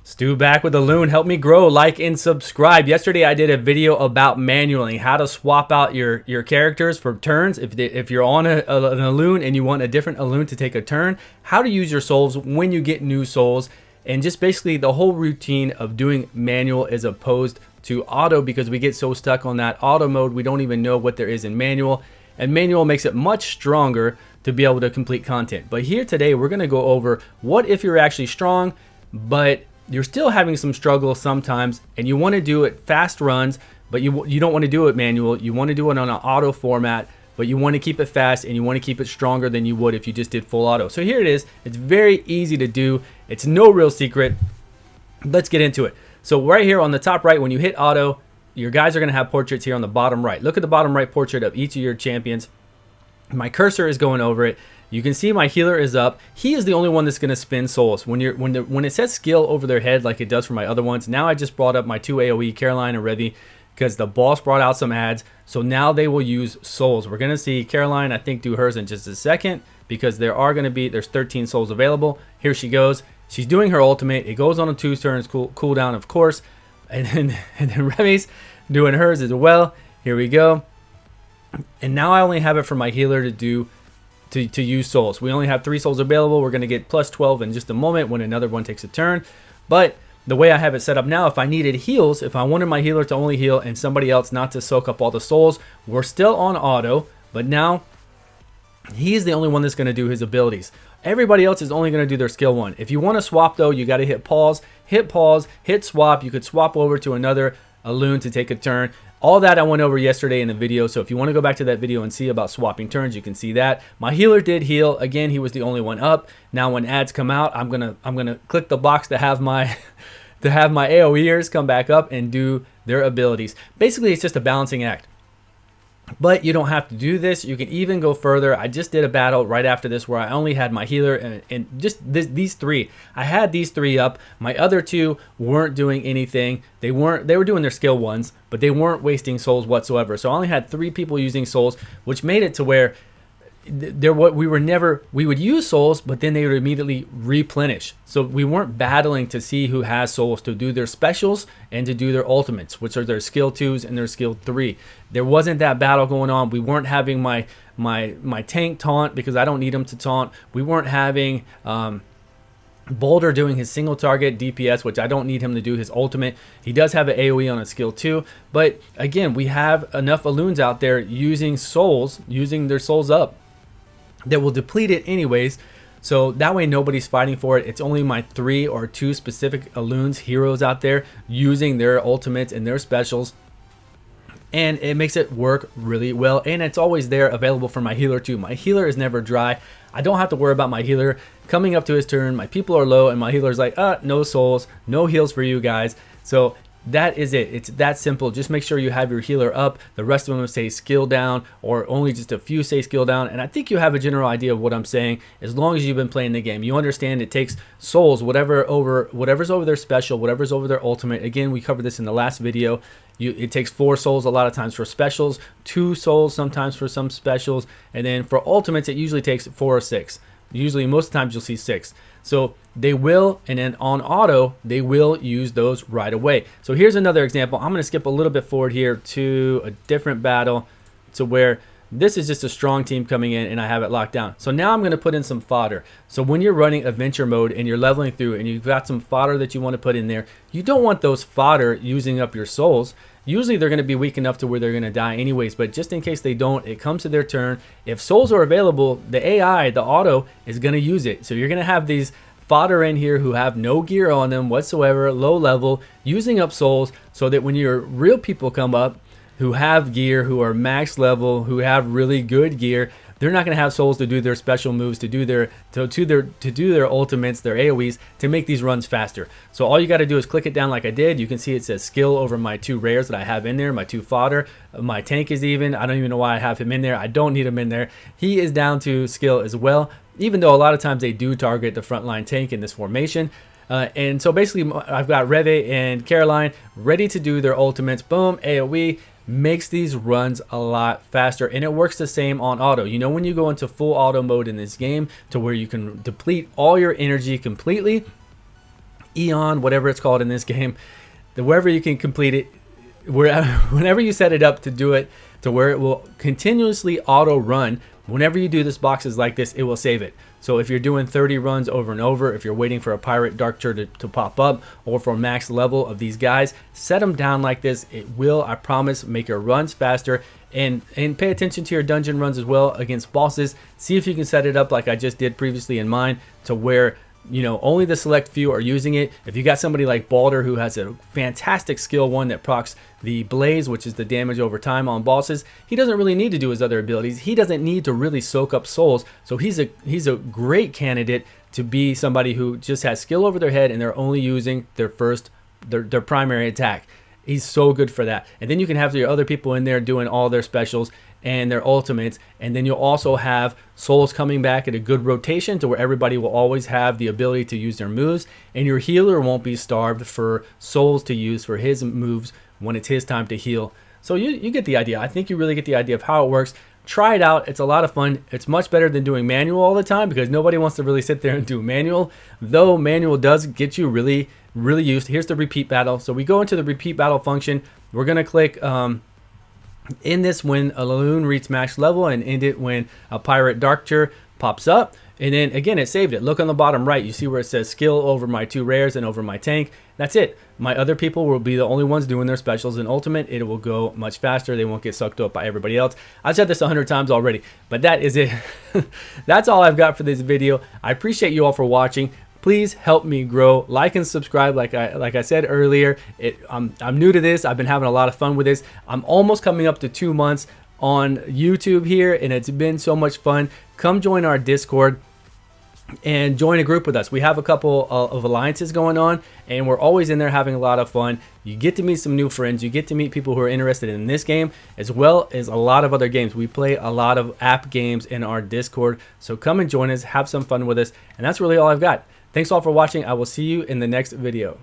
Stu back with Elune. Help me grow, like, and subscribe. Yesterday I did a video about manually how to swap out your characters for turns. If you're on an Elune and you want a different Elune to take a turn, how to use your souls when you get new souls, and just basically the whole routine of doing manual as opposed to auto, because we get so stuck on that auto mode we don't even know what there is in manual, and manual makes it much stronger to be able to complete content. But here today we're going to go over what if you're actually strong but you're still having some struggle sometimes and you want to do it fast runs, but you don't want to do it manual. You want to do it on an auto format, but you want to keep it fast and you want to keep it stronger than you would if you just did full auto. So here it is. It's very easy to do. It's no real secret. Let's get into it. So right here on the top right, when you hit auto, your guys are going to have portraits here on the bottom right. Look at the bottom right portrait of each of your champions. My cursor is going over it. You can see my healer is up. He is the only one that's going to spin souls. When it says skill over their head like it does for my other ones, now I just brought up my two AoE, Caroline and Revy, because the boss brought out some ads. So now they will use souls. We're going to see Caroline, I think, do hers in just a second, because there's 13 souls available. Here she goes. She's doing her ultimate. It goes on a 2 turns cooldown, of course. And then Revy's doing hers as well. Here we go. And now I only have it for my healer to use souls. We only have 3 souls available. We're going to get plus 12 in just a moment when another one takes a turn. But the way I have it set up now, if I needed heals, if I wanted my healer to only heal and somebody else not to soak up all the souls, we're still on auto, but now he's the only one that's going to do his abilities. Everybody else is only going to do their skill 1. If you want to swap though, you got to hit pause, hit swap. You could swap over to another Elune to take a turn. All that I went over yesterday in the video, so if you want to go back to that video and see about swapping turns, you can see that. My healer did heal. Again, he was the only one up. Now when ads come out, I'm gonna click the box to have my AoEers come back up and do their abilities. Basically, it's just a balancing act. But you don't have to do this. You can even go further. I just did a battle right after this where I only had my healer and just these 3. I had these 3 up. My other 2 weren't doing anything. They were doing their skill 1s, but they weren't wasting souls whatsoever. So I only had 3 people using souls, which made it to where we would use souls, but then they would immediately replenish. So we weren't battling to see who has souls to do their specials and to do their ultimates, which are their skill 2s and their skill 3. There wasn't that battle going on. We weren't having my tank taunt because I don't need him to taunt. We weren't having Boulder doing his single target DPS, which I don't need him to do his ultimate. He does have an AoE on a skill 2, but again, we have enough Elunes out there using souls, using their souls up, that will deplete it anyways. So that way nobody's fighting for it. It's only my 3 or 2 specific Elunes, heroes out there using their ultimates and their specials. And it makes it work really well. And it's always there available for my healer too. My healer is never dry. I don't have to worry about my healer coming up to his turn. My people are low and my healer's like, no souls, no heals for you guys. So that is it. It's that simple. Just make sure you have your healer up. The rest of them say skill down, or only just a few say skill down. And I think you have a general idea of what I'm saying as long as you've been playing the game. You understand it takes souls, whatever's over their special, whatever's over their ultimate. Again, we covered this in the last video. It takes 4 souls a lot of times for specials, 2 souls sometimes for some specials, and then for ultimates it usually takes 4 or 6. Usually most of the times you'll see 6. So they will, and then on auto, they will use those right away. So here's another example. I'm going to skip a little bit forward here to a different battle to where this is just a strong team coming in and I have it locked down. So now I'm going to put in some fodder. So when you're running adventure mode and you're leveling through and you've got some fodder that you want to put in there, you don't want those fodder using up your souls. Usually they're going to be weak enough to where they're going to die anyways, but just in case they don't, it comes to their turn. If souls are available, the AI, the auto, is going to use it. So you're going to have these fodder in here who have no gear on them whatsoever, low level, using up souls, so that when your real people come up who have gear, who are max level, who have really good gear, they're not going to have souls to do their special moves, to do their ultimates, their AoEs, to make these runs faster. So all you got to do is click it down like I did. You can see it says skill over my 2 rares that I have in there, my 2 fodder. My tank is even. I don't even know why I have him in there. I don't need him in there. He is down to skill as well, even though a lot of times they do target the frontline tank in this formation. And so basically I've got Reve and Caroline ready to do their ultimates. Boom, AoE. Makes these runs a lot faster, and it works the same on auto. You know, when you go into full auto mode in this game to where you can deplete all your energy completely, Eon, whatever it's called in this game, wherever you can complete it, whenever you set it up to do it to where it will continuously auto run. Whenever you do this boxes like this, it will save it. So if you're doing 30 runs over and over, if you're waiting for a pirate dark to pop up, or for max level of these guys, set them down like this. It will, I promise, make your runs faster. And pay attention to your dungeon runs as well against bosses. See if you can set it up like I just did previously in mine, to where, you know, only the select few are using it. If you got somebody like Balder who has a fantastic skill one that procs the blaze, which is the damage over time on bosses, he doesn't really need to do his other abilities. He doesn't need to really soak up souls. So he's a great candidate to be somebody who just has skill over their head and they're only using their primary attack. He's so good for that. And then you can have your other people in there doing all their specials and their ultimates, and then you'll also have souls coming back at a good rotation to where everybody will always have the ability to use their moves, and your healer won't be starved for souls to use for his moves when it's his time to heal. So you get the idea. I think you really get the idea of how it works. Try it out. It's a lot of fun. It's much better than doing manual all the time, because nobody wants to really sit there and do manual, though manual does get you really used. Here's the repeat battle. So we go into the repeat battle function. We're going to click in this when a Elune reaches max level, and end it when a pirate darkture pops up. And then again, it saved it. Look on the bottom right, you see where it says skill over my 2 rares and over my tank. That's it. My other people will be the only ones doing their specials and ultimate. It will go much faster. They won't get sucked up by everybody else. I've said this 100 times already, but that is it. That's all I've got for this video. I appreciate you all for watching. Please help me grow. Like and subscribe. Like I said earlier, I'm new to this. I've been having a lot of fun with this. I'm almost coming up to 2 months on YouTube here, and it's been so much fun. Come join our Discord and join a group with us. We have a couple of alliances going on, and we're always in there having a lot of fun. You get to meet some new friends. You get to meet people who are interested in this game, as well as a lot of other games. We play a lot of app games in our Discord, so come and join us, have some fun with us. And that's really all I've got. Thanks all for watching. I will see you in the next video.